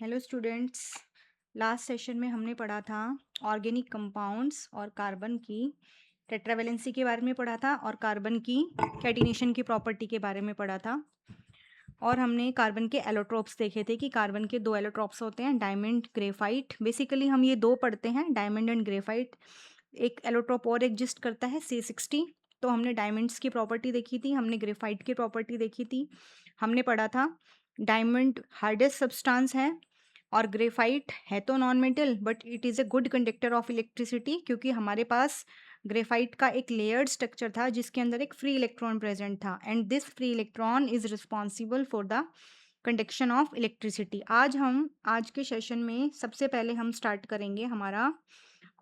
Hello students. Last session में हमने पढ़ा था ऑर्गेनिक कंपाउंड्स और कार्बन की टेट्रावेलेंसी के बारे में पढ़ा था और कार्बन की कैटिनेशन की प्रॉपर्टी के बारे में पढ़ा था। और हमने कार्बन के एलोट्रोप्स देखे थे कि कार्बन के दो एलोट्रोप्स होते हैं, डायमंड ग्रेफाइट। बेसिकली हम ये दो पढ़ते हैं, डायमंड एंड ग्रेफाइट। एक एलोट्रोप और एग्जिस्ट करता है C60। तो हमने डायमंड्स की प्रॉपर्टी देखी थी, हमने ग्रेफाइट की प्रॉपर्टी देखी थी। हमने पढ़ा था डायमंड हार्डेस्ट सब्सटेंस है और ग्रेफाइट है तो non metal but it is a good conductor of electricity, क्योंकि हमारे पास ग्रेफाइट का एक लेयर्ड स्ट्रक्चर था जिसके अंदर एक फ्री इलेक्ट्रॉन प्रेजेंट था and this free electron is responsible for the conduction of electricity. आज के सेशन में सबसे पहले हम स्टार्ट करेंगे हमारा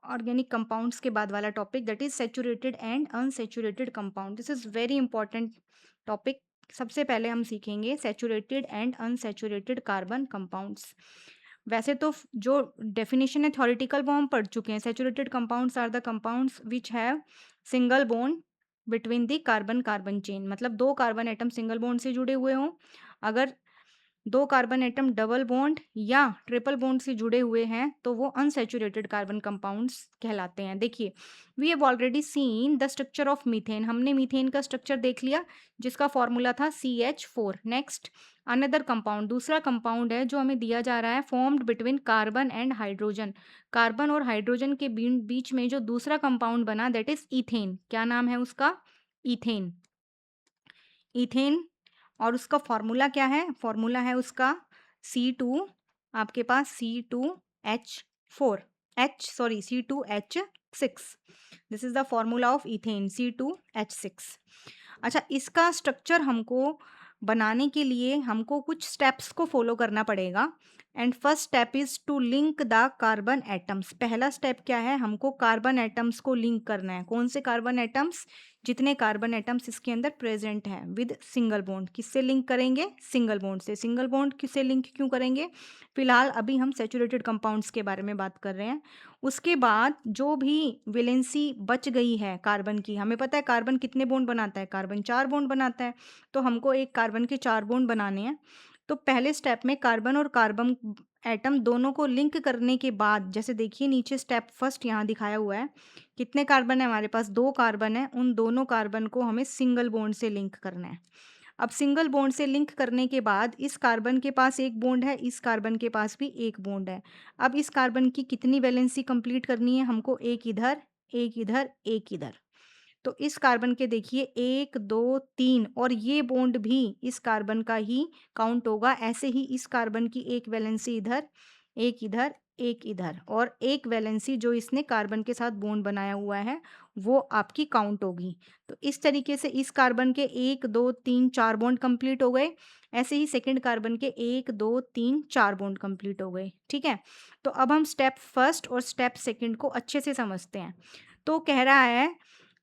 ऑर्गेनिक कंपाउंड्स के बाद वाला topic, that is saturated and unsaturated compound. This is very important topic. सबसे पहले हम सीखेंगे saturated and unsaturated carbon compounds. वैसे तो जो डेफिनेशन है थ्योरेटिकल वो हम पढ़ चुके हैं। Saturated compounds are the compounds which have single bond between the carbon carbon chain, मतलब दो कार्बन एटम सिंगल बॉन्ड से जुड़े हुए हों। अगर दो कार्बन एटम डबल बॉन्ड या ट्रिपल बॉन्ड से जुड़े हुए हैं तो वो अनसैचुरेटेड कार्बन कंपाउंड्स कहलाते हैं। देखिए, we have already seen the structure of methane. हमने मीथेन का स्ट्रक्चर देख लिया जिसका फॉर्मूला था CH4। नेक्स्ट, अनदर कंपाउंड, दूसरा कंपाउंड है जो हमें दिया जा रहा है, formed between carbon and hydrogen. Carbon और हाइड्रोजन के बीच में जो दूसरा कंपाउंड बना दैट इज इथेन। क्या नाम है उसका? इथेन। इथेन। और उसका फॉर्मूला क्या है? फॉर्मूला है उसका C2, आपके पास C2H4 H sorry C2H6। This is the formula of ethane, C2H6। अच्छा, इसका स्ट्रक्चर हमको बनाने के लिए हमको कुछ स्टेप्स को फॉलो करना पड़ेगा। And first step is to link the carbon atoms. पहला स्टेप क्या है? हमको कार्बन एटम्स को लिंक करना है। कौन से कार्बन एटम्स? जितने कार्बन एटम्स इसके अंदर प्रेजेंट हैं विद सिंगल बॉन्ड। किससे लिंक करेंगे? सिंगल बॉन्ड से। सिंगल बॉन्ड किससे लिंक क्यों करेंगे? फिलहाल अभी हम सैचुरेटेड कंपाउंड्स के बारे में बात कर रहे हैं। उसके बाद जो भी वैलेंसी बच गई है कार्बन की, हमें पता है कार्बन कितने बॉन्ड बनाता है? कार्बन 4 बॉन्ड बनाता है। तो हमको एक कार्बन के 4 बॉन्ड बनाने हैं। तो पहले स्टेप में कार्बन और कार्बन एटम दोनों को लिंक करने के बाद, जैसे देखिए नीचे स्टेप फर्स्ट यहाँ दिखाया हुआ है, कितने कार्बन है हमारे पास? 2 कार्बन है। उन दोनों कार्बन को हमें सिंगल बॉन्ड से लिंक करना है। अब सिंगल बॉन्ड से लिंक करने के बाद इस कार्बन के पास एक बॉन्ड है, इस कार्बन के पास भी एक बॉन्ड है। अब इस कार्बन की कितनी वैलेंसी कंप्लीट करनी है हमको? एक इधर, एक इधर, एक इधर। तो इस कार्बन के देखिए 1 2 3, और ये बॉन्ड भी इस कार्बन का ही काउंट होगा। ऐसे ही इस कार्बन की एक वैलेंसी इधर, एक इधर, एक इधर, और एक वैलेंसी जो इसने कार्बन के साथ बॉन्ड बनाया हुआ है वो आपकी काउंट होगी। तो इस तरीके से इस कार्बन के 1 2 3 4 बॉन्ड कंप्लीट हो गए। ऐसे ही सेकंड कार्बन के 1 2 3 4 बॉन्ड कंप्लीट हो गए। ठीक है, तो अब हम स्टेप फर्स्ट और स्टेप सेकंड को अच्छे से समझते हैं। तो कह रहा है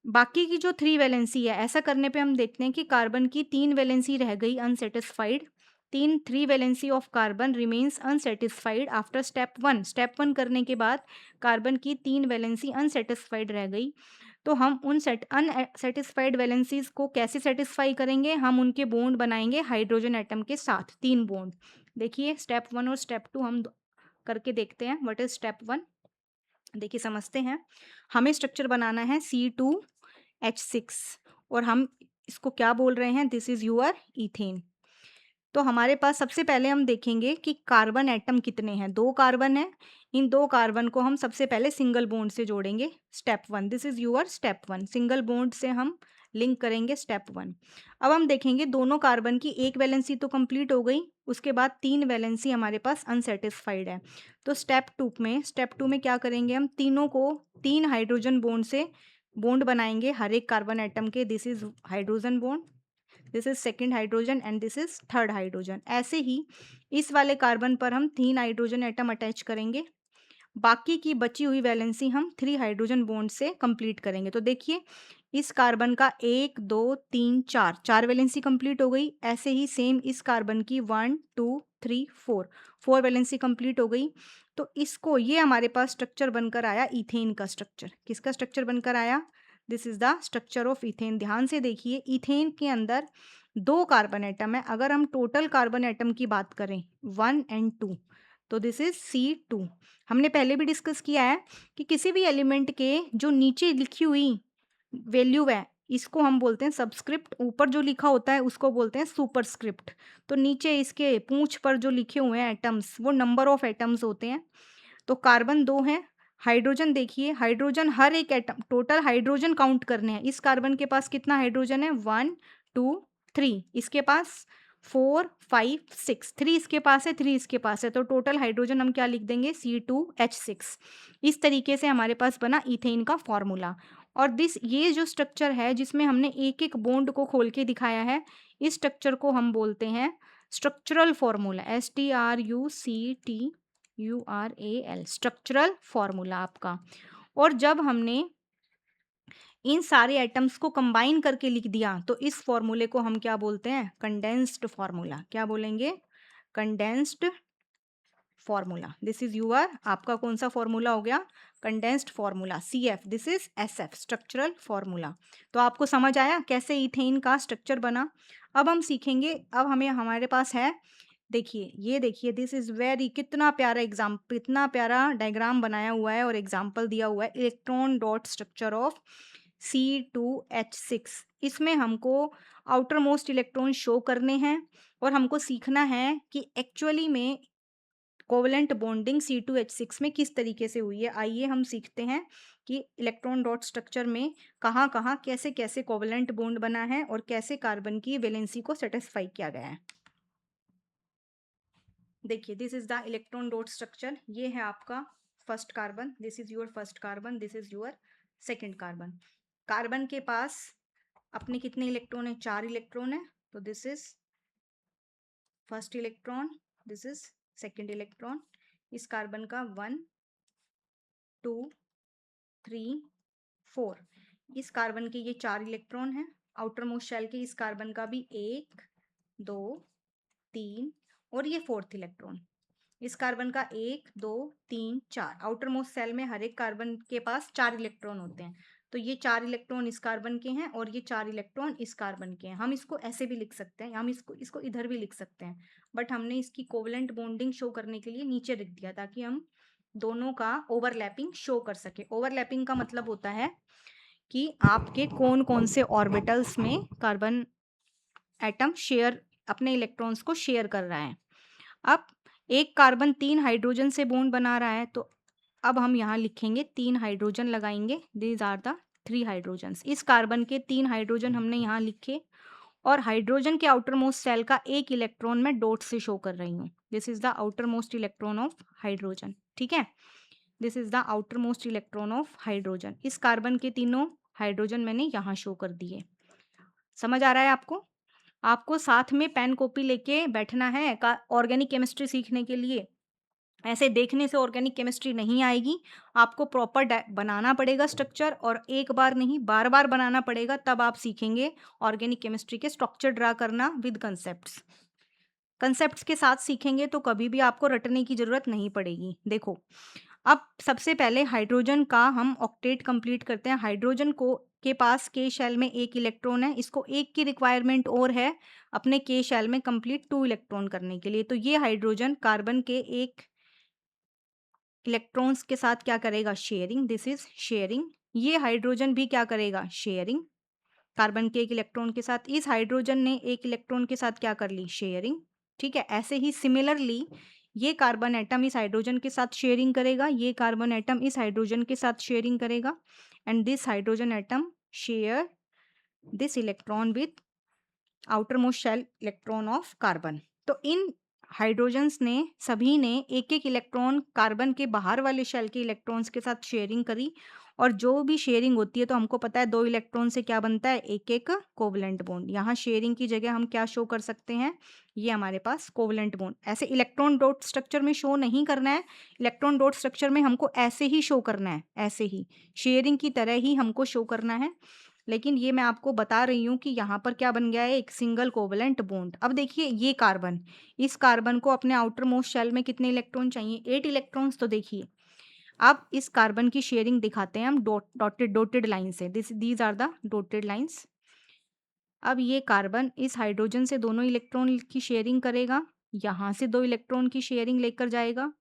बाकी की जो 3 वैलेंसी है, ऐसा करने पे हम देखते हैं कि कार्बन की 3 वैलेंसी रह गई unsatisfied. 3 valency of carbon remains unsatisfied after step 1। Step 1 करने के बाद कार्बन की 3 वैलेंसी अनसेटिस्फाइड रह गई। तो हम उन अनसेटिस्फाइड वैलेंसीज को कैसे सेटिस्फाई करेंगे? हम उनके बॉन्ड बनाएंगे हाइड्रोजन एटम के साथ, 3 बॉन्ड। देखिए स्टेप 1 और स्टेप 2 हम करके देखते हैं। What is step 1? देखिए समझते हैं। हमें स्ट्रक्चर बनाना है C2H6 और हम इसको क्या बोल रहे हैं? This is your ethane. तो हमारे पास सबसे पहले हम देखेंगे कि कार्बन एटम कितने हैं। 2 कार्बन है। इन 2 कार्बन को हम सबसे पहले सिंगल बॉन्ड से जोड़ेंगे। Step 1, this is your step 1। Single bond से हम लिंक करेंगे स्टेप 1। अब हम देखेंगे दोनों कार्बन की एक वैलेंसी तो कंप्लीट हो गई, उसके बाद 3 वैलेंसी हमारे पास अनसेटिस्फाइड है। तो स्टेप 2 में क्या करेंगे? हम तीनों को 3 हाइड्रोजन बॉन्ड से बॉन्ड बनाएंगे हर एक कार्बन एटम के। This is hydrogen bond, this is second hydrogen and this is third hydrogen. ऐसे ही इस वाले कार्बन पर हम 3 हाइड्रोजन एटम अटैच करेंगे। बाकी की बची हुई वैलेंसी हम 3 हाइड्रोजन बॉन्ड से कंप्लीट करेंगे। तो देखिए इस कार्बन का 1 2 3 4, 4 वैलेंसी कंप्लीट हो गई। ऐसे ही सेम इस कार्बन की 1 2 3 4, 4 वैलेंसी कंप्लीट हो गई। तो इसको, ये हमारे पास स्ट्रक्चर बनकर आया इथेन का स्ट्रक्चर। किसका स्ट्रक्चर बनकर आया? This is the structure of ethane. ध्यान से देखिए, इथेन के अंदर 2 कार्बन एटम है। अगर हम टोटल कार्बन एटम की बात करें 1 एंड 2, तो दिस इज C2। हमने पहले भी डिस्कस किया है कि किसी भी एलिमेंट के जो नीचे लिखी हुई वैल्यू है इसको हम बोलते हैं सबस्क्रिप्ट, ऊपर जो लिखा होता है उसको बोलते हैं सुपरस्क्रिप्ट। तो नीचे इसके पूंछ पर जो लिखे हुए हैं एटम्स वो नंबर ऑफ एटम्स होते हैं। तो कार्बन 2 है। हाइड्रोजन देखिए, हाइड्रोजन हर एक एटम, टोटल हाइड्रोजन काउंट करने हैं। इस कार्बन के पास कितना हाइड्रोजन है, 1 2 3। इसके पास 4 5 6, 3 इसके पास है, 3 इसके पास है। तो टोटल हाइड्रोजन हम क्या लिख देंगे, C2H6। इस तरीके से हमारे पास बना इथेन का फॉर्मूला। और ये जो स्ट्रक्चर है जिसमें हमने एक एक बॉन्ड को खोल के दिखाया है, इस स्ट्रक्चर को हम बोलते हैं structural formula, STRUCTURAL, structural formula आपका। और जब हमने इन सारे एटम्स को कंबाइन करके लिख दिया तो इस फॉर्मूले को हम क्या बोलते हैं, कंडेंस्ड फॉर्मूला। क्या बोलेंगे, condensed formula. This is your, आपका कौन सा फॉर्मूला हो गया, condensed formula CF। This is SF, structural formula. तो आपको समझ आया कैसे इथेन का स्ट्रक्चर बना। अब हम सीखेंगे, अब हमें हमारे पास है, देखिए ये देखिए, दिस इज वेरी, कितना प्यारा एग्जाम्पल, इतना प्यारा डायग्राम बनाया हुआ है और एग्जाम्पल दिया हुआ है, electron dot structure of C2H6। इसमें हमको आउटर मोस्ट इलेक्ट्रॉन शो करने हैं और हमको सीखना है कि एक्चुअली में कोवलेंट बॉन्डिंग C2H6 में किस तरीके से हुई है। आइए हम सीखते हैं कि इलेक्ट्रॉन डॉट स्ट्रक्चर में कहाँ कहाँ कैसे कैसे कोवलेंट बॉन्ड बना है और कैसे कार्बन की वैलेंसी को सेटिस्फाई किया गया है। देखिए, this is the electron dot structure. ये है आपका first carbon, this is your first carbon, this is your second carbon. Carbon के पास अपने कितने इलेक्ट्रॉन है, 4 इलेक्ट्रॉन है। तो this is first electron, this is second electron. इस कार्बन का 1 2 3 4। इस कार्बन के ये 4 इलेक्ट्रॉन हैं। आउटर मोस्ट शेल के इस कार्बन का भी 1 2 3 और ये फोर्थ इलेक्ट्रॉन। इस कार्बन का 1 2 3 4। आउटर मोस्ट सेल में हर एक कार्बन के पास 4 इलेक्ट्रॉन होते हैं। तो ये 4 इलेक्ट्रॉन इस कार्बन के हैं और ये 4 इलेक्ट्रॉन इस कार्बन के हैं। हम इसको ऐसे भी लिख सकते हैं, हम इसको इधर भी लिख सकते हैं, बट हमने इसकी कोवलेंट बॉन्डिंग शो करने के लिए नीचे लिख दिया ताकि हम दोनों का ओवरलैपिंग शो कर सके। ओवरलैपिंग का मतलब होता है कि आपके कौन कौन से ऑर्बिटल्स में कार्बन एटम शेयर, अपने इलेक्ट्रॉन्स को शेयर कर रहा है। अब एक कार्बन 3 हाइड्रोजन से बॉन्ड बना रहा है, तो अब हम यहाँ लिखेंगे 3 हाइड्रोजन लगाएंगे, दीज आर द 3 हाइड्रोजन्स। इस कार्बन के 3 हाइड्रोजन हमने यहाँ लिखे और हाइड्रोजन के आउटर मोस्ट सेल का एक इलेक्ट्रॉन मैं डॉट से शो कर रही हूँ। This is the outer most electron of hydrogen, ठीक है। This is the outer most electron of hydrogen. इस कार्बन के तीनों हाइड्रोजन मैंने यहाँ शो कर दिए। समझ आ रहा है आपको। आपको साथ में पेन कॉपी लेके बैठना है ऑर्गेनिक केमिस्ट्री सीखने के लिए। ऐसे देखने से ऑर्गेनिक केमिस्ट्री नहीं आएगी, आपको प्रॉपर बनाना पड़ेगा स्ट्रक्चर, और एक बार नहीं बार बार बनाना पड़ेगा, तब आप सीखेंगे ऑर्गेनिक केमिस्ट्री के स्ट्रक्चर ड्रा करना विद कंसेप्ट्स। कंसेप्ट्स के साथ सीखेंगे तो कभी भी आपको रटने की जरूरत नहीं पड़ेगी। देखो, अब सबसे पहले हाइड्रोजन का हम ऑक्टेट कंप्लीट करते हैं। हाइड्रोजन को के पास के शेल में एक इलेक्ट्रॉन है, इसको एक की रिक्वायरमेंट और है अपने के शेल में कंप्लीट 2 इलेक्ट्रॉन करने के लिए। तो ये हाइड्रोजन कार्बन के एक इलेक्ट्रॉन्स के साथ क्या करेगा, शेयरिंग, दिस इज शेयरिंग। ये हाइड्रोजन भी क्या करेगा, शेयरिंग, कार्बन के एक इलेक्ट्रॉन के साथ। इस हाइड्रोजन ने एक इलेक्ट्रॉन के साथ क्या कर ली, शेयरिंग, ठीक है। ऐसे ही सिमिलरली ये कार्बन एटम इस हाइड्रोजन के साथ शेयरिंग करेगा, ये कार्बन एटम इस हाइड्रोजन के साथ शेयरिंग करेगा, and this hydrogen atom share this electron with outermost shell electron of carbon. तो इन हाइड्रोजन्स ने सभी ने एक एक इलेक्ट्रॉन कार्बन के बाहर वाले शेल के इलेक्ट्रॉन्स के साथ शेयरिंग करी, और जो भी शेयरिंग होती है तो हमको पता है 2 इलेक्ट्रॉन से क्या बनता है, एक एक कोवलेंट बॉन्ड। यहाँ शेयरिंग की जगह हम क्या शो कर सकते हैं, ये हमारे पास कोवलेंट बॉन्ड। ऐसे इलेक्ट्रॉन डॉट स्ट्रक्चर में शो नहीं करना है, इलेक्ट्रॉन डॉट स्ट्रक्चर में हमको ऐसे ही शो करना है, ऐसे ही शेयरिंग की तरह ही हमको शो करना है। लेकिन ये मैं आपको बता रही हूँ कि यहाँ पर क्या बन गया है, एक सिंगल कोवलेंट बॉन्ड। अब देखिए ये कार्बन, इस कार्बन को अपने आउटर मोस्ट शेल में कितने इलेक्ट्रॉन चाहिए, 8 इलेक्ट्रॉन्स। तो देखिए अब इस कार्बन की शेयरिंग दिखाते हैं हम डॉटेड लाइन से, these are the dotted lines. अब ये कार्बन इस हाइड्रोजन से दोनों इलेक्ट्रॉन की शेयरिंग करेगा, यहाँ से 2 इलेक्ट्रॉन की शेयरिंग लेकर जाएगा,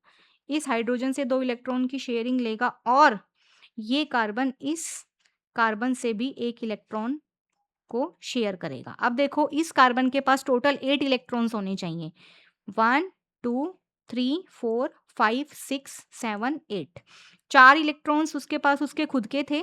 इस हाइड्रोजन से 2 इलेक्ट्रॉन की शेयरिंग लेगा और ये कार्बन इस कार्बन से भी 1 इलेक्ट्रॉन को शेयर करेगा। अब देखो इस कार्बन के पास टोटल 8 इलेक्ट्रॉन्स होने चाहिए। 1 2 3 4 5 6 7 8। 4 इलेक्ट्रॉन्स उसके पास उसके खुद के थे,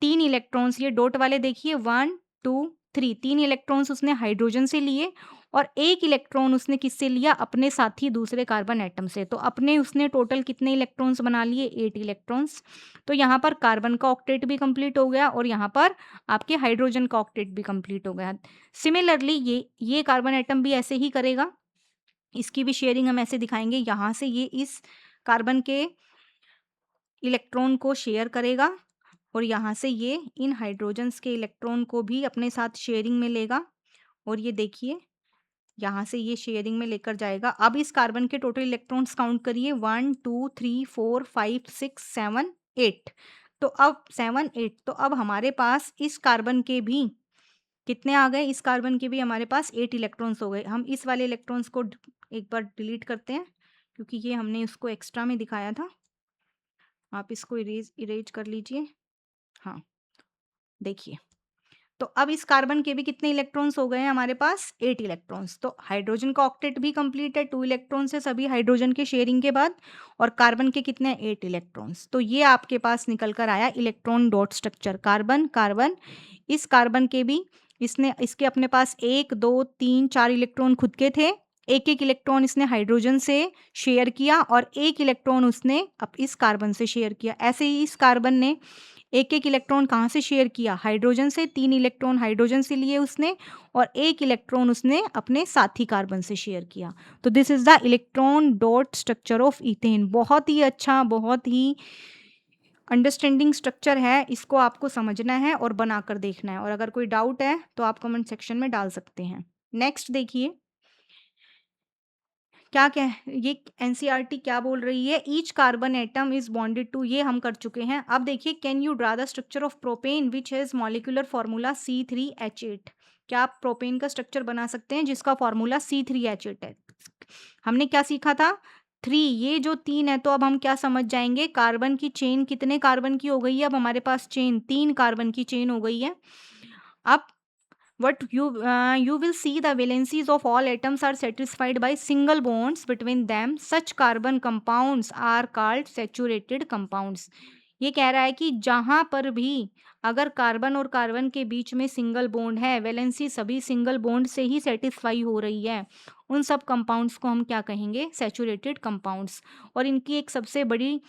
3 इलेक्ट्रॉन्स ये डॉट वाले देखिए 1 2 3, 3 इलेक्ट्रॉन्स उसने हाइड्रोजन से लिए और 1 इलेक्ट्रॉन उसने किससे लिया? अपने साथी दूसरे कार्बन एटम से। तो अपने उसने टोटल कितने इलेक्ट्रॉन्स बना लिए? 8 इलेक्ट्रॉन्स। तो यहाँ पर कार्बन का ऑक्टेट भी कंप्लीट हो गया और यहाँ पर आपके हाइड्रोजन का ऑक्टेट भी कंप्लीट हो गया। सिमिलरली ये कार्बन एटम भी ऐसे ही करेगा, इसकी भी शेयरिंग हम ऐसे दिखाएंगे, यहाँ से ये इस कार्बन के इलेक्ट्रॉन को शेयर करेगा और यहाँ से ये इन हाइड्रोजन्स के इलेक्ट्रॉन को भी अपने साथ शेयरिंग में लेगा और ये देखिए यहाँ से ये शेयरिंग में लेकर जाएगा। अब इस कार्बन के टोटल इलेक्ट्रॉन्स काउंट करिए 1 2 3 4 5 6 7 8। तो अब 7 8, तो अब हमारे पास इस कार्बन के भी कितने आ गए? इस कार्बन के भी हमारे पास 8 इलेक्ट्रॉन्स हो गए। हम इस वाले इलेक्ट्रॉन्स को एक बार डिलीट करते हैं क्योंकि ये हमने इसको एक्स्ट्रा में दिखाया था। आप इसको इरेज कर लीजिए। हाँ, देखिए, तो अब इस कार्बन के भी कितने इलेक्ट्रॉन्स हो गए हैं हमारे पास? 8 इलेक्ट्रॉन्स। तो हाइड्रोजन का ऑक्टेट भी कंप्लीट है, 2 इलेक्ट्रॉन्स है सभी हाइड्रोजन के शेयरिंग के बाद और कार्बन के कितने? 8 इलेक्ट्रॉन्स। तो ये आपके पास निकल कर आया electron dot structure. Carbon carbon, इस कार्बन के भी इसके अपने पास 1 2 3 4 इलेक्ट्रॉन खुद के थे, एक एक इलेक्ट्रॉन इसने हाइड्रोजन से शेयर किया और एक इलेक्ट्रॉन उसने अब इस कार्बन से शेयर किया। ऐसे ही इस कार्बन ने एक एक इलेक्ट्रॉन कहाँ से शेयर किया? हाइड्रोजन से। 3 इलेक्ट्रॉन हाइड्रोजन से लिए उसने और 1 इलेक्ट्रॉन उसने अपने साथी कार्बन से शेयर किया। तो this is the electron dot structure of ethane. बहुत ही अच्छा, बहुत ही अंडरस्टैंडिंग स्ट्रक्चर है, इसको आपको समझना है और बनाकर देखना है और अगर कोई डाउट है तो आप कमेंट सेक्शन में डाल सकते हैं। नेक्स्ट देखिए क्या कह ये एनसीईआरटी क्या बोल रही है? Each carbon atom is bonded to, ये हम कर चुके हैं। अब देखिए can you draw the structure of propane which has molecular formula C3H8। क्या आप प्रोपेन का स्ट्रक्चर बना सकते हैं जिसका फॉर्मूला C3H8 है? हमने क्या सीखा था? 3, ये जो 3 है तो अब हम क्या समझ जाएंगे? कार्बन की चेन कितने कार्बन की हो गई है? अब हमारे पास चेन 3 कार्बन की चेन हो गई है। अब what you will see the valencies of all atoms are satisfied by single bonds between them. Such carbon compounds are called saturated compounds. ये कह रहा है कि जहां पर भी अगर कार्बन और कार्बन के बीच में सिंगल बॉन्ड है, वैलेंसी सभी सिंगल बॉन्ड से ही सेटिस्फाई हो रही है, उन सब कंपाउंड्स को हम क्या कहेंगे? Saturated compounds. और इनकी एक सबसे बड़ी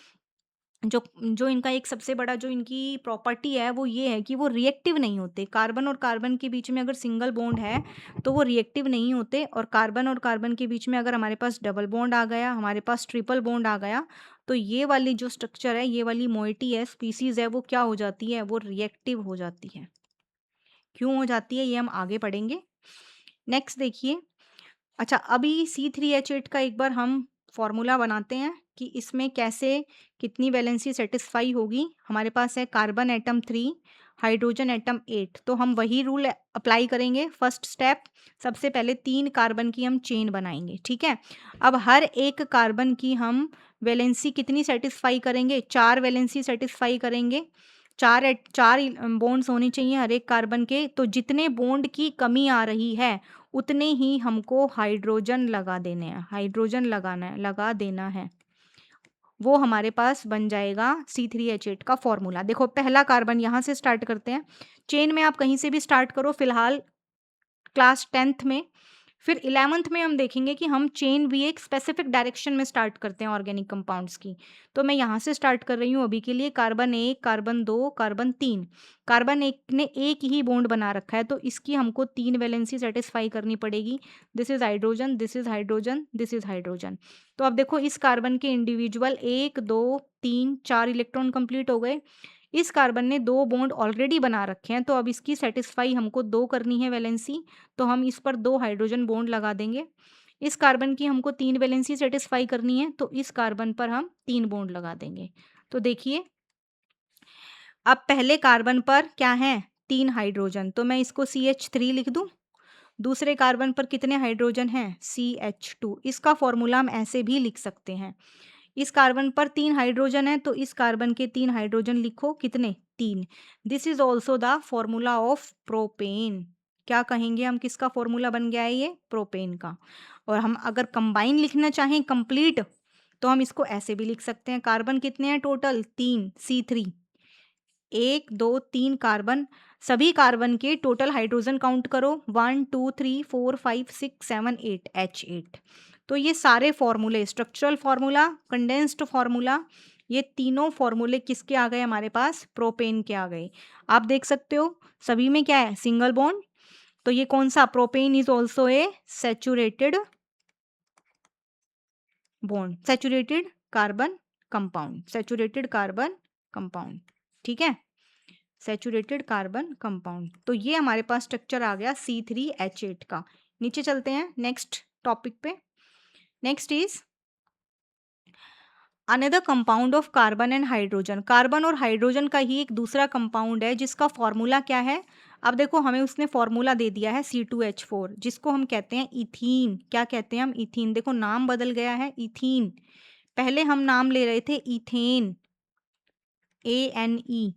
जो जो इनका एक सबसे बड़ा जो इनकी प्रॉपर्टी है वो ये है कि वो रिएक्टिव नहीं होते। कार्बन और कार्बन के बीच में अगर सिंगल बॉन्ड है तो वो रिएक्टिव नहीं होते और कार्बन और कार्बन के बीच में अगर हमारे पास डबल बॉन्ड आ गया, हमारे पास ट्रिपल बॉन्ड आ गया, तो ये वाली जो स्ट्रक्चर है, ये वाली मोइटी है, स्पीसीज है, वो क्या हो जाती है? वो रिएक्टिव हो जाती है। क्यों हो जाती है ये हम आगे पढ़ेंगे। नेक्स्ट देखिए, अच्छा अभी C3H8 का एक बार हम फॉर्मूला बनाते हैं कि इसमें कैसे कितनी वैलेंसी सेटिस्फाई होगी। हमारे पास है कार्बन एटम 3, हाइड्रोजन एटम 8। तो हम वही रूल अप्लाई करेंगे। फर्स्ट स्टेप, सबसे पहले 3 कार्बन की हम चेन बनाएंगे, ठीक है। अब हर एक कार्बन की हम वैलेंसी कितनी सेटिस्फाई करेंगे? 4 वैलेंसी सेटिस्फाई करेंगे। 4 बॉन्ड्स होने चाहिए हर एक कार्बन के। तो जितने बॉन्ड की कमी आ रही है उतने ही हमको हाइड्रोजन लगा देने हैं, हाइड्रोजन लगा देना है। वो हमारे पास बन जाएगा C3H8 का फॉर्मूला। देखो पहला कार्बन यहाँ से स्टार्ट करते हैं। चेन में आप कहीं से भी स्टार्ट करो, फिलहाल क्लास 10th में। फिर 11th में हम देखेंगे कि हम चेन भी एक स्पेसिफिक डायरेक्शन में स्टार्ट करते हैं ऑर्गेनिक कंपाउंड्स की। तो मैं यहाँ से स्टार्ट कर रही हूँ अभी के लिए। Carbon 1, carbon 2, carbon 3। कार्बन 1 ने एक ही बॉन्ड बना रखा है तो इसकी हमको 3 वैलेंसी सेटिस्फाई करनी पड़ेगी। This is hydrogen, this is hydrogen, this is hydrogen. तो अब देखो इस कार्बन के इंडिविजुअल 1 2 3 4 इलेक्ट्रॉन कंप्लीट हो गए। इस कार्बन ने 2 बॉन्ड ऑलरेडी बना रखे हैं तो अब इसकी सेटिस्फाई हमको 2 करनी है वैलेंसी। तो हम इस पर 2 हाइड्रोजन बॉन्ड लगा देंगे। इस कार्बन की हमको 3 वैलेंसी सेटिस्फाई करनी है तो इस कार्बन पर हम 3 बॉन्ड लगा देंगे। तो देखिए अब पहले कार्बन पर क्या है? 3 हाइड्रोजन, तो मैं इसको CH3 लिख दूं। दूसरे कार्बन पर कितने हाइड्रोजन हैं? CH2। इसका फॉर्मूला हम ऐसे भी लिख सकते हैं, इस कार्बन पर 3 हाइड्रोजन है तो इस कार्बन के 3 हाइड्रोजन लिखो, कितने? 3। This is also the formula of propane. क्या कहेंगे हम, किसका फॉर्मूला बन गया है ये? प्रोपेन का। और हम अगर कंबाइन लिखना चाहें कंप्लीट, तो हम इसको ऐसे भी लिख सकते हैं, कार्बन कितने हैं टोटल? 3, C3। 1 2 3 कार्बन, सभी कार्बन के टोटल हाइड्रोजन काउंट करो, 1 2 3 4 5 6 7 8, H8। तो ये सारे फॉर्मूले, स्ट्रक्चरल फॉर्मूला, कंडेंस्ड फॉर्मूला, ये तीनों फॉर्मूले किसके आ गए हमारे पास? प्रोपेन के आ गए। आप देख सकते हो सभी में क्या है? Single bond. तो ये कौन सा? Propane is also a saturated bond, saturated carbon compound, saturated carbon compound. ठीक है, सैचुरेटेड कार्बन कंपाउंड। तो ये हमारे पास स्ट्रक्चर आ गया C3H8 का। नीचे चलते हैं नेक्स्ट टॉपिक पे। Next is another compound of carbon and hydrogen. Carbon और हाइड्रोजन का ही एक दूसरा कंपाउंड है जिसका फॉर्मूला क्या है? अब देखो हमें उसने फॉर्मूला दे दिया है C2H4, जिसको हम कहते हैं इथीन। क्या कहते हैं हम? इथीन। देखो नाम बदल गया है, इथीन। पहले हम नाम ले रहे थे इथेन, ANE।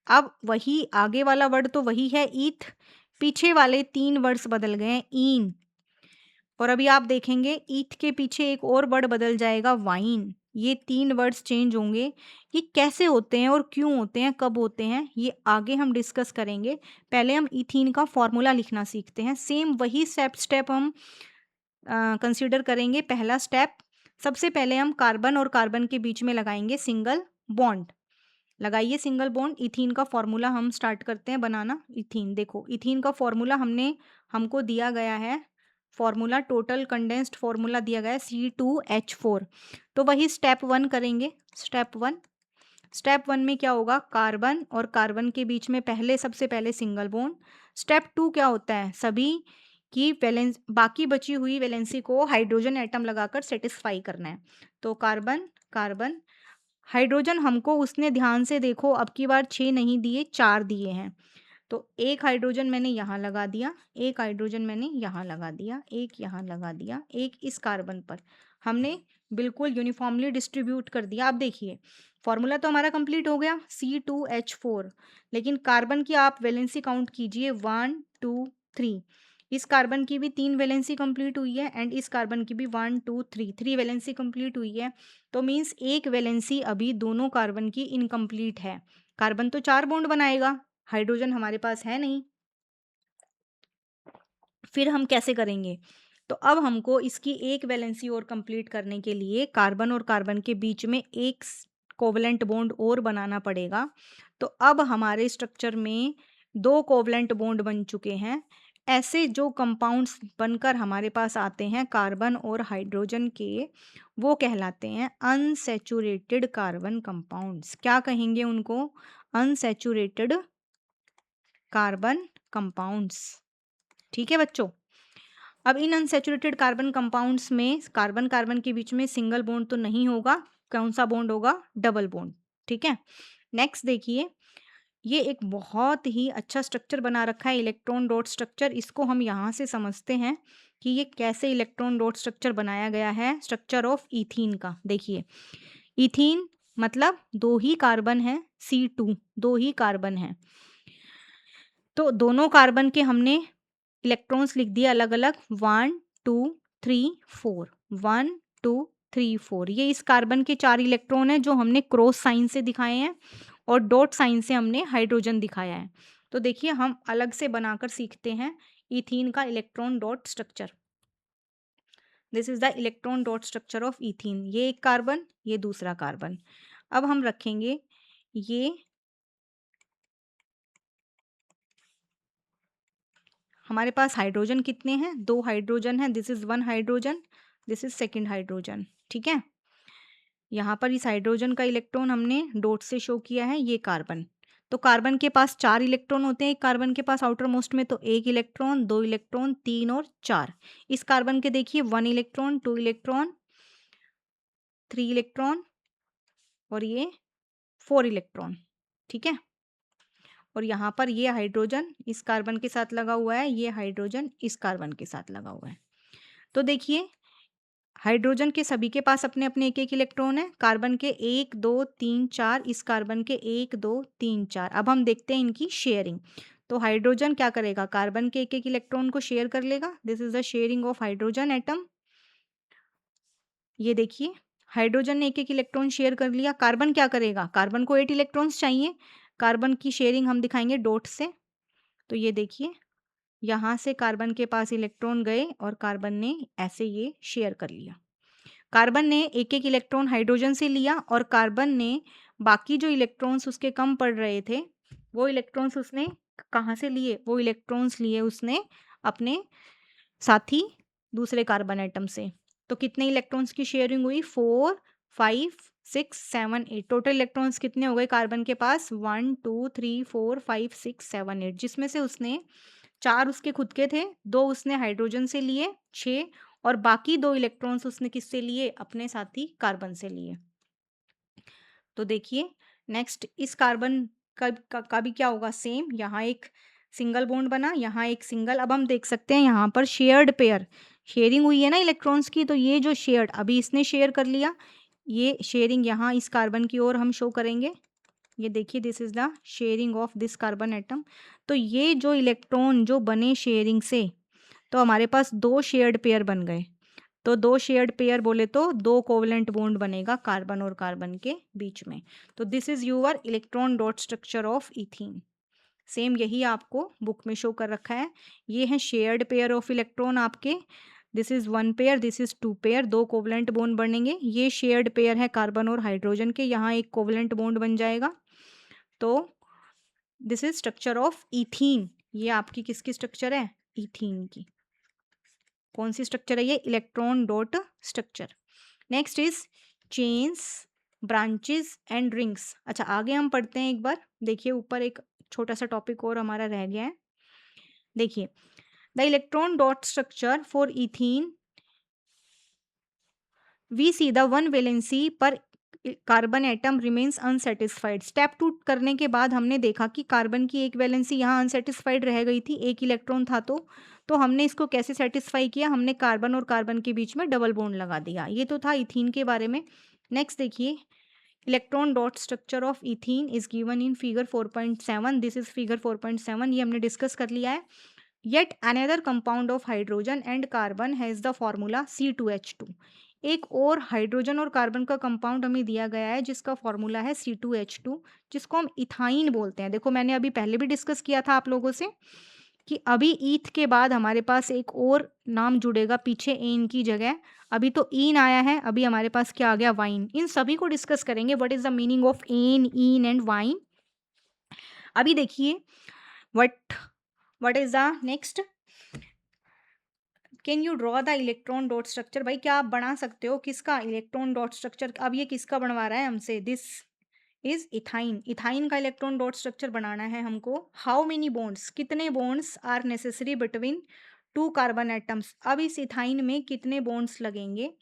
अब वही आगे वाला वर्ड तो वही है ईथ, पीछे वाले 3 वर्ड्स बदल गए हैं, ईन। और अभी आप देखेंगे ईथ के पीछे एक और वर्ड बदल जाएगा, वाइन। ये 3 वर्ड्स चेंज होंगे। ये कैसे होते हैं और क्यों होते हैं, कब होते हैं, ये आगे हम डिस्कस करेंगे। पहले हम इथीन का फॉर्मूला लिखना सीखते हैं। सेम वही स्टेप हम कंसीडर करेंगे। पहला स्टेप, सबसे पहले हम कार्बन और कार्बन के बीच में लगाएंगे सिंगल बॉन्ड। लगाइए सिंगल बॉन्ड। इथीन का फॉर्मूला हम स्टार्ट करते हैं बनाना। इथीन, देखो इथीन का फॉर्मूला हमको दिया गया है, फॉर्मूला टोटल कंडेंस्ड फॉर्मूला दिया गया है C2H4। तो वही स्टेप 1 करेंगे। स्टेप 1 में क्या होगा? कार्बन और कार्बन के बीच में सबसे पहले सिंगल बॉन्ड। स्टेप 2 क्या होता है? सभी की वैलेंस, बाकी बची हुई वैलेंसी को हाइड्रोजन एटम लगाकर सेटिस्फाई करना है। तो कार्बन कार्बन, हाइड्रोजन हमको उसने ध्यान से देखो अब की बार 6 नहीं दिए, 4 दिए हैं। तो एक हाइड्रोजन मैंने यहाँ लगा दिया, एक हाइड्रोजन मैंने यहाँ लगा दिया, एक यहाँ लगा दिया, एक इस कार्बन पर हमने बिल्कुल यूनिफॉर्मली डिस्ट्रीब्यूट कर दिया। आप देखिए फॉर्मूला तो हमारा कंप्लीट हो गया C2H4, लेकिन कार्बन की आप वैलेंसी काउंट कीजिए 1 2 3। इस कार्बन की भी 3 वैलेंसी कंप्लीट हुई है एंड इस कार्बन की भी 1 2 3 वैलेंसी कंप्लीट हुई है। तो मीन्स एक वैलेंसी अभी दोनों कार्बन की इनकम्प्लीट है। कार्बन तो 4 बॉन्ड बनाएगा, हाइड्रोजन हमारे पास है नहीं। फिर हम कैसे करेंगे? तो अब हमको इसकी एक वैलेंसी और कंप्लीट करने के लिए कार्बन और कार्बन के बीच में एक कोवलेंट बॉन्ड और बनाना पड़ेगा। तो अब हमारे स्ट्रक्चर में 2 कोवलेंट बॉन्ड बन चुके हैं। ऐसे जो कंपाउंड्स बनकर हमारे पास आते हैं कार्बन और हाइड्रोजन के, वो कहलाते हैं अनसैचुरेटेड कार्बन कंपाउंड्स। क्या कहेंगे उनको? Unsaturated carbon compounds. ठीक है बच्चों। अब इन अनसैचुरेटेड कार्बन कंपाउंड्स में कार्बन कार्बन के बीच में सिंगल बॉन्ड तो नहीं होगा। कौन सा बॉन्ड होगा? Double bond. ठीक है, नेक्स्ट देखिए, ये एक बहुत ही अच्छा स्ट्रक्चर बना रखा है, इलेक्ट्रॉन डॉट स्ट्रक्चर। इसको हम यहाँ से समझते हैं कि ये कैसे इलेक्ट्रॉन डॉट स्ट्रक्चर बनाया गया है, स्ट्रक्चर ऑफ इथीन का। देखिए इथीन मतलब 2 ही कार्बन है, C2, 2 ही कार्बन है। तो दोनों कार्बन के हमने इलेक्ट्रॉन्स लिख दिए अलग अलग, 1 2 3 4, 1 2 3 4। ये इस कार्बन के 4 इलेक्ट्रॉन हैं जो हमने क्रॉस साइन से दिखाए हैं और डॉट साइन से हमने हाइड्रोजन दिखाया है। तो देखिए हम अलग से बनाकर सीखते हैं इथीन का electron dot structure. This is the electron dot structure of ethene. ये एक कार्बन, ये दूसरा कार्बन। अब हम रखेंगे ये, हमारे पास हाइड्रोजन कितने हैं? 2 हाइड्रोजन है। This is 1 hydrogen, this is second hydrogen. ठीक है, यहाँ पर इस हाइड्रोजन का इलेक्ट्रॉन हमने डॉट से शो किया है, ये कार्बन। तो कार्बन के पास 4 इलेक्ट्रॉन होते हैं एक कार्बन के पास आउटर मोस्ट में, तो 1 इलेक्ट्रॉन, 2 इलेक्ट्रॉन, 3 और 4। इस कार्बन के देखिए 1 इलेक्ट्रॉन, 2 इलेक्ट्रॉन, 3 इलेक्ट्रॉन और ये 4 इलेक्ट्रॉन। ठीक है, और यहाँ पर ये हाइड्रोजन इस कार्बन के साथ लगा हुआ है, ये हाइड्रोजन इस कार्बन के साथ लगा हुआ है। तो देखिए हाइड्रोजन के सभी के पास अपने अपने एक एक इलेक्ट्रॉन है, कार्बन के 1 2 3 4, इस कार्बन के 1 2 3 4। अब हम देखते हैं इनकी शेयरिंग। तो हाइड्रोजन क्या करेगा, कार्बन के एक एक इलेक्ट्रॉन को शेयर कर लेगा। This is the sharing of hydrogen atom. ये देखिए हाइड्रोजन ने एक एक इलेक्ट्रॉन शेयर कर लिया। कार्बन क्या करेगा, कार्बन को 8 इलेक्ट्रॉन्स चाहिए। कार्बन की शेयरिंग हम दिखाएंगे डॉट से। तो ये देखिए यहाँ से कार्बन के पास इलेक्ट्रॉन गए और कार्बन ने ऐसे ये शेयर कर लिया। कार्बन ने एक एक इलेक्ट्रॉन हाइड्रोजन से लिया और कार्बन ने बाकी जो इलेक्ट्रॉन्स उसके कम पड़ रहे थे वो इलेक्ट्रॉन्स उसने कहाँ से लिए, वो इलेक्ट्रॉन्स लिए उसने अपने साथी दूसरे कार्बन एटम से। तो कितने इलेक्ट्रॉन्स की शेयरिंग हुई, 4 5 6 7 8। टोटल इलेक्ट्रॉन्स कितने हो गए कार्बन के पास, 1 2 3 4 5 6 7 8, जिसमें से उसने 4 उसके खुद के थे, 2 उसने हाइड्रोजन से लिए 6, और बाकी 2 इलेक्ट्रॉन्स उसने किससे लिए, अपने साथी कार्बन से लिए। तो देखिए नेक्स्ट इस कार्बन का भी क्या होगा, सेम। यहाँ एक सिंगल बॉन्ड बना, यहाँ एक सिंगल। अब हम देख सकते हैं यहाँ पर शेयर्ड पेयर, शेयरिंग हुई है ना इलेक्ट्रॉन्स की। तो ये जो शेयर्ड, अभी इसने शेयर कर लिया, ये शेयरिंग यहाँ इस कार्बन की ओर हम शो करेंगे। ये देखिए this is the sharing of this carbon atom. तो ये जो इलेक्ट्रॉन जो बने शेयरिंग से, तो हमारे पास 2 शेयर्ड पेयर बन गए। तो 2 शेयर्ड पेयर बोले तो 2 कोवलेंट बॉन्ड बनेगा कार्बन और कार्बन के बीच में। तो this is your electron dot structure of ethene. Same यही आपको बुक में शो कर रखा है। ये है शेयर्ड पेयर ऑफ इलेक्ट्रॉन आपके। This is 1 pair, this is 2 pair, 2 covalent bond बनेंगे। ये शेयर्ड पेयर है कार्बन और हाइड्रोजन के, यहाँ एक कोवलेंट बॉन्ड बन जाएगा। तो this is structure of ethene. ये आपकी किसकी स्ट्रक्चर है, इथीन की। कौन सी स्ट्रक्चर है ये, electron dot structure. Next is chains, branches and rings. अच्छा आगे हम पढ़ते हैं एक बार। देखिए ऊपर एक छोटा सा टॉपिक और हमारा रह गया है। देखिए the electron dot structure for ethene, we see the one valency पर carbon atom remains unsatisfied. Step 2 करने के बाद हमने देखा कि कार्बन की एक वैलेंसी यहाँ अनसेटिस्फाइड रह गई थी, एक इलेक्ट्रॉन था। तो हमने इसको कैसे सेटिस्फाई किया, हमने कार्बन और कार्बन के बीच में डबल बॉन्ड लगा दिया। ये तो था इथीन के बारे में। नेक्स्ट देखिए electron dot structure of ethene is given in figure 4.7। This is figure 4.7, ये हमने डिस्कस कर लिया है। Yet another compound of hydrogen and carbon has the formula C2H2। एक और हाइड्रोजन और कार्बन का कंपाउंड हमें दिया गया है जिसका फॉर्मूला है C2H2, जिसको हम इथाइन बोलते हैं। देखो मैंने अभी पहले भी डिस्कस किया था आप लोगों से कि अभी ईथ के बाद हमारे पास एक और नाम जुड़ेगा पीछे एन की जगह। अभी तो ईन आया है, अभी हमारे पास क्या आ गया, वाइन। इन सभी को डिस्कस करेंगे, what is the meaning of ane, ene and yne. अभी देखिए what is the next, can you draw the electron dot structure. भाई क्या आप बना सकते हो किसका, इलेक्ट्रॉन डॉट स्ट्रक्चर। अब ये किसका बनवा रहा है हमसे, दिस इज इथाइन। इथाइन का इलेक्ट्रॉन डॉट स्ट्रक्चर बनाना है हमको। हाउ मेनी बॉन्ड्स, कितने bonds are necessary between 2 carbon atoms. अब इस इथाइन में कितने बॉन्ड्स लगेंगे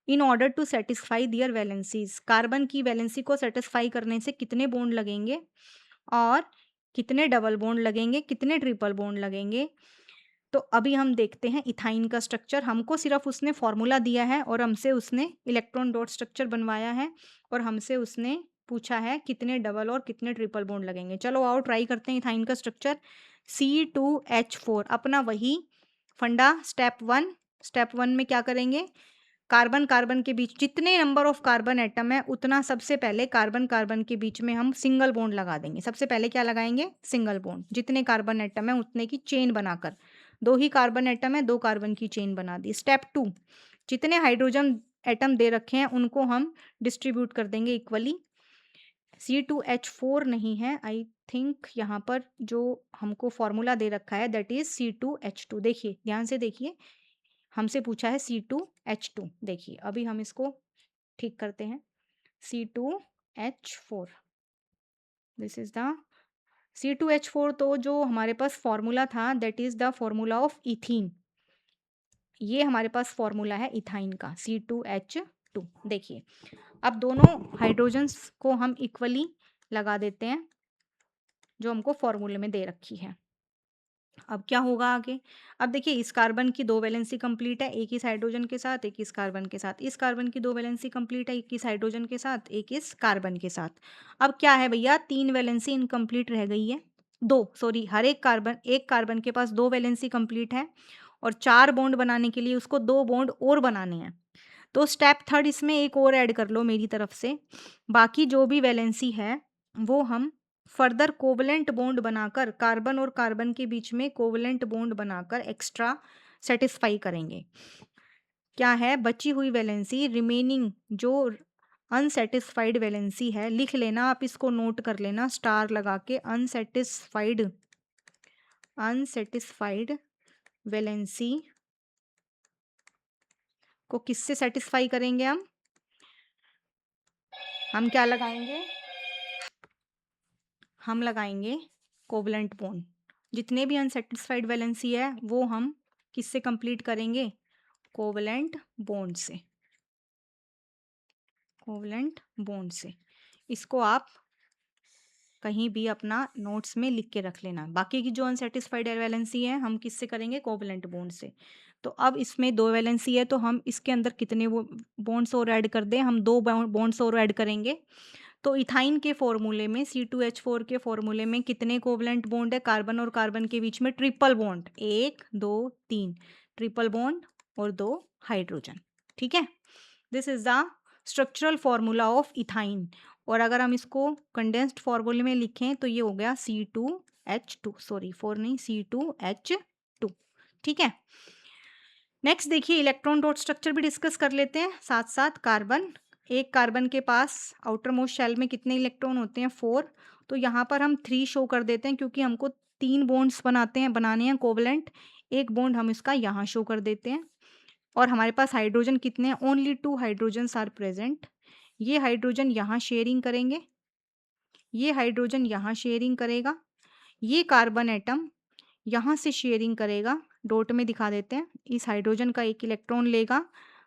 in order to satisfy their valencies. Carbon की वैलेंसी को सेटिस्फाई करने से कितने बॉन्ड लगेंगे और कितने डबल बॉन्ड लगेंगे, कितने ट्रिपल बॉन्ड लगेंगे। तो अभी हम देखते हैं इथाइन का स्ट्रक्चर। हमको सिर्फ उसने फॉर्मूला दिया है और हमसे उसने इलेक्ट्रॉन डॉट स्ट्रक्चर बनवाया है और हमसे उसने पूछा है कितने डबल और कितने ट्रिपल बॉन्ड लगेंगे। चलो आओ ट्राई करते हैं इथाइन का स्ट्रक्चर। C2H4, अपना वही फंडा स्टेप 1 में क्या करेंगे, कार्बन कार्बन के बीच जितने नंबर ऑफ कार्बन एटम है उतना सबसे पहले कार्बन कार्बन के बीच में हम सिंगल बॉन्ड लगा देंगे। सबसे पहले क्या लगाएंगे, सिंगल बॉन्ड। जितने कार्बन एटम है उतने की चेन बनाकर, 2 ही कार्बन एटम है 2 कार्बन की चेन बना दी। स्टेप 2, जितने हाइड्रोजन एटम दे रखे हैं उनको हम डिस्ट्रीब्यूट कर देंगे इक्वली। C2H4 नहीं है, आई थिंक यहाँ पर जो हमको फॉर्मूला दे रखा है दैट इज C2H2। देखिए ध्यान से देखिए, हमसे पूछा है C2H2। देखिए अभी हम इसको ठीक करते हैं। C2H4, this is the C2H4। तो जो हमारे पास फॉर्मूला था that is the formula of ethene. ये हमारे पास फॉर्मूला है इथाइन का, C2H2। देखिए अब दोनों हाइड्रोजन्स को हम इक्वली लगा देते हैं। जो हमको फॉर्मूले में दे रखी है। अब क्या होगा आगे? अब देखिए इस कार्बन की 2 वैलेंसी कंप्लीट है, एक इस हाइड्रोजन के साथ, एक इस कार्बन के साथ। इस कार्बन की 2 वैलेंसी कंप्लीट है, एक इस हाइड्रोजन के साथ, एक इस कार्बन के साथ। अब क्या है भैया, 3 वैलेंसी इनकम्प्लीट रह गई है। 2 सॉरी, हर एक कार्बन के पास 2 वैलेंसी कंप्लीट है और 4 बॉन्ड बनाने के लिए उसको 2 बॉन्ड और बनाने हैं। तो स्टेप थर्ड इसमें एक और ऐड कर लो मेरी तरफ से। बाकी जो भी वैलेंसी है वो हम फर्दर कोवलेंट बॉन्ड बनाकर कार्बन और कार्बन के बीच में कोवलेंट बॉन्ड बनाकर एक्स्ट्रा सेटिस्फाई करेंगे। क्या है बची हुई वैलेंसी, रिमेनिंग जो अनसेटिस्फाइड वैलेंसी है, लिख लेना आप, इसको नोट कर लेना स्टार लगा के। अनसेटिस्फाइड वैलेंसी को किससे सेटिस्फाई करेंगे हम क्या लगाएंगे? हम लगाएंगे कोवलेंट बॉन्ड। जितने भी अनसेटिस्फाइड वैलेंसी है वो हम किससे कंप्लीट करेंगे? कोवलेंट बॉन्ड से। कोवलेंट बॉन्ड से। इसको आप कहीं भी अपना नोट्स में लिख के रख लेना। बाकी की जो अनसेटिस्फाइड वैलेंसी है हम किससे करेंगे? कोवलेंट बॉन्ड से। तो अब इसमें 2 वैलेंसी है तो हम इसके अंदर कितने वो बॉन्ड्स और ऐड कर दें? हम 2 बॉन्ड्स और ऐड करेंगे। तो इथाइन के फॉर्मूले में C2H4 के फॉर्मूले में कितने कोवलेंट बॉन्ड है? कार्बन और कार्बन के बीच में ट्रिपल बॉन्ड, 1 2 3 ट्रिपल बॉन्ड और 2 हाइड्रोजन। ठीक है, this is the structural formula of ethyne. और अगर हम इसको कंडेंस्ड फॉर्मूले में लिखें तो ये हो गया C2H2, सॉरी 4 नहीं, C2H2। ठीक है, नेक्स्ट देखिए इलेक्ट्रॉन डॉट स्ट्रक्चर भी डिस्कस कर लेते हैं साथ साथ। एक कार्बन के पास आउटर मोस्ट शेल में कितने इलेक्ट्रॉन होते हैं? 4। तो यहाँ पर हम 3 शो कर देते हैं क्योंकि हमको 3 बॉन्ड्स बनाने हैं कोवलेंट। एक बॉन्ड हम इसका यहाँ शो कर देते हैं। और हमारे पास हाइड्रोजन कितने हैं? Only 2 hydrogens are present. ये हाइड्रोजन यहाँ शेयरिंग करेंगे, ये हाइड्रोजन यहाँ शेयरिंग करेगा, ये कार्बन एटम यहाँ से शेयरिंग करेगा। डॉट में दिखा देते हैं। इस हाइड्रोजन का एक इलेक्ट्रॉन लेगा,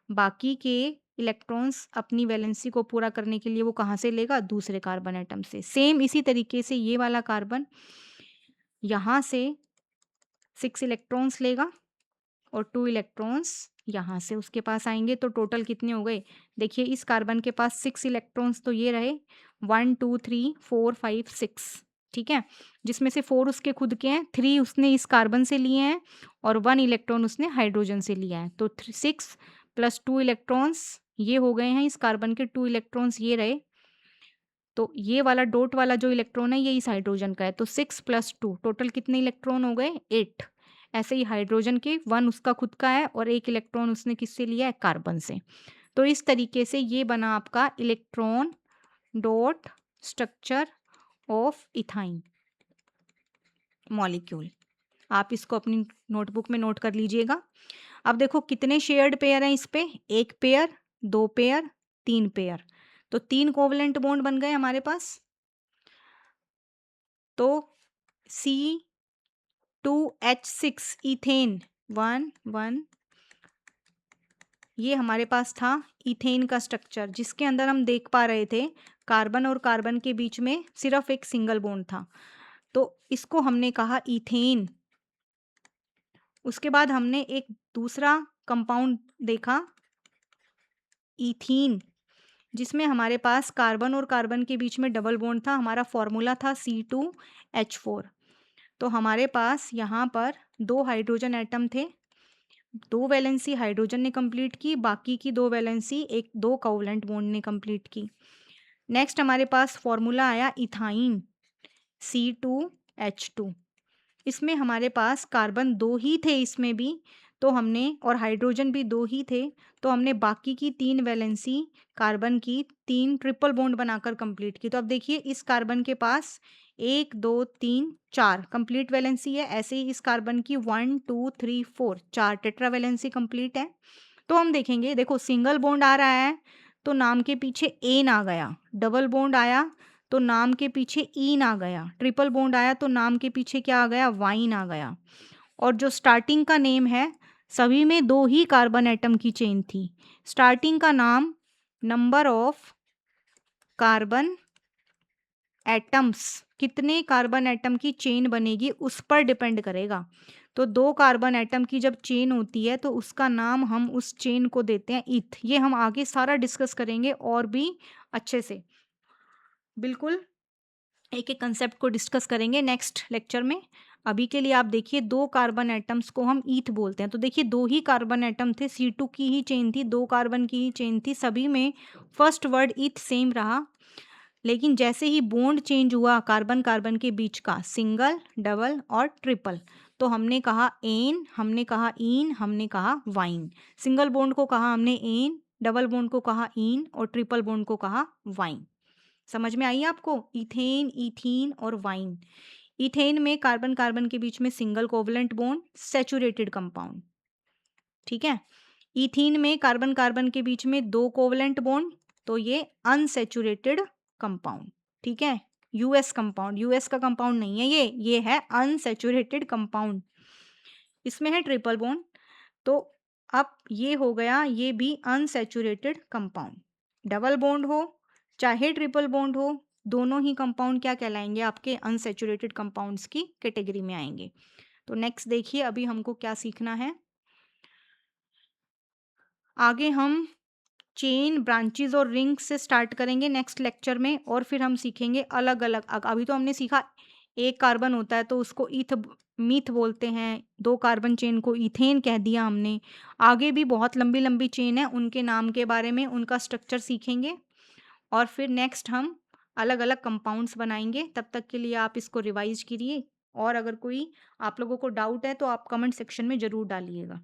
बाकी के इलेक्ट्रॉन्स अपनी वैलेंसी को पूरा करने के लिए वो कहाँ से लेगा? दूसरे कार्बन एटम से। सेम इसी तरीके से ये वाला कार्बन यहाँ से 6 इलेक्ट्रॉन्स लेगा और 2 इलेक्ट्रॉन्स यहाँ से उसके पास आएंगे। तो टोटल कितने हो गए? देखिए इस कार्बन के पास 6 इलेक्ट्रॉन्स तो ये रहे, 1 2 3 4 5 6। ठीक है, जिसमें से 4 उसके खुद के हैं, 3 उसने इस कार्बन से लिए हैं और 1 इलेक्ट्रॉन उसने हाइड्रोजन से लिया है। तो 6 प्लस 2 इलेक्ट्रॉन्स ये हो गए हैं इस कार्बन के, 2 इलेक्ट्रॉन्स ये रहे। तो ये वाला डॉट वाला जो इलेक्ट्रॉन है ये इस हाइड्रोजन का है। तो 6 प्लस 2 टोटल कितने इलेक्ट्रॉन हो गए? 8। ऐसे ही हाइड्रोजन के 1 उसका खुद का है और 1 इलेक्ट्रॉन उसने किससे लिया है? कार्बन से। तो इस तरीके से ये बना आपका electron dot structure of ethyne molecule. आप इसको अपनी नोटबुक में नोट कर लीजिएगा। अब देखो कितने शेयर्ड पेयर हैं इस पे? 1 पेयर, 2 पेयर, 3 पेयर। तो 3 कोवलेंट बॉन्ड बन गए हमारे पास। तो C2H6 इथेन 1 1, ये हमारे पास था इथेन का स्ट्रक्चर, जिसके अंदर हम देख पा रहे थे कार्बन और कार्बन के बीच में सिर्फ एक सिंगल बॉन्ड था। तो इसको हमने कहा इथेन। उसके बाद हमने एक दूसरा कंपाउंड देखा इथीन, जिसमें हमारे पास कार्बन और कार्बन के बीच में डबल बॉन्ड था। हमारा फॉर्मूला था C2H4। तो हमारे पास यहाँ पर 2 हाइड्रोजन एटम थे, 2 वैलेंसी हाइड्रोजन ने कंप्लीट की, बाकी की 2 वैलेंसी 2 कोवलेंट बॉन्ड ने कंप्लीट की। नेक्स्ट हमारे पास फॉर्मूला आया इथाइन C2H2। इसमें हमारे पास कार्बन 2 ही थे इसमें भी, तो हमने, और हाइड्रोजन भी 2 ही थे, तो हमने बाकी की 3 वैलेंसी कार्बन की 3 ट्रिपल बॉन्ड बनाकर कंप्लीट की। तो अब देखिए इस कार्बन के पास 1 2 3 4 कंप्लीट वैलेंसी है। ऐसे ही इस कार्बन की 1 2 3 4 4 टेट्रा वैलेंसी कंप्लीट है। तो हम देखेंगे, देखो सिंगल बॉन्ड आ रहा है तो नाम के पीछे एन आ गया, डबल बॉन्ड आया तो नाम के पीछे ईन आ गया, ट्रिपल बॉन्ड आया तो नाम के पीछे क्या आ गया? वाइन आ गया। और जो स्टार्टिंग का नेम है, सभी में 2 ही कार्बन एटम की चेन थी। स्टार्टिंग का नाम नंबर ऑफ कार्बन एटम्स, कितने कार्बन एटम की चेन बनेगी उस पर डिपेंड करेगा। तो 2 कार्बन एटम की जब चेन होती है तो उसका नाम हम उस चेन को देते हैं ईथ। ये हम आगे सारा डिस्कस करेंगे और भी अच्छे से। बिल्कुल एक-एक कंसेप्ट को डिस्कस करेंगे नेक्स्ट लेक्चर में। अभी के लिए आप देखिए 2 कार्बन एटम्स को हम ईथ बोलते हैं। तो देखिए 2 ही कार्बन एटम थे, C2 की ही चेन थी, 2 कार्बन की ही चेन थी, सभी में फर्स्ट वर्ड ईथ सेम रहा। लेकिन जैसे ही बॉन्ड चेंज हुआ कार्बन-कार्बन के बीच का, सिंगल, डबल और ट्रिपल, तो हमने कहा एन, हमने कहा ईन, हमने कहा वाइन। सिंगल बॉन्ड को कहा हमने एन, डबल बॉन्ड को कहा ईन और ट्रिपल बॉन्ड को कहा वाइन। समझ में आई आपको? इथेन, इथीन और वाइन। इथेन में कार्बन कार्बन के बीच में single covalent bond, saturated compound, ठीक है। इथीन में कार्बन कार्बन के बीच में 2 कोवलेंट बॉन्ड, तो ये अनसैचुरेटेड कंपाउंड, ठीक है। यूएस कंपाउंड, यूएस का कंपाउंड नहीं है ये है अनसैचुरेटेड कंपाउंड। इसमें है ट्रिपल बॉन्ड, तो अब ये हो गया, ये भी अनसैचुरेटेड कंपाउंड। डबल बॉन्ड हो चाहे ट्रिपल बॉन्ड हो, दोनों ही कंपाउंड क्या कहलाएंगे? आपके अनसैचुरेटेड कंपाउंड्स की कैटेगरी में आएंगे। तो नेक्स्ट देखिए अभी हमको क्या सीखना है। आगे हम चेन, ब्रांचेस और रिंग्स से स्टार्ट करेंगे नेक्स्ट लेक्चर में, और फिर हम सीखेंगे अलग अलग। अभी तो हमने सीखा एक कार्बन होता है तो उसको मीथ बोलते हैं, 2 कार्बन चेन को इथेन कह दिया हमने। आगे भी बहुत लंबी लंबी चेन है, उनके नाम के बारे में, उनका स्ट्रक्चर सीखेंगे और फिर नेक्स्ट हम अलग अलग कंपाउंड्स बनाएंगे। तब तक के लिए आप इसको रिवाइज कीजिए, और अगर कोई आप लोगों को डाउट है तो आप कमेंट सेक्शन में ज़रूर डालिएगा।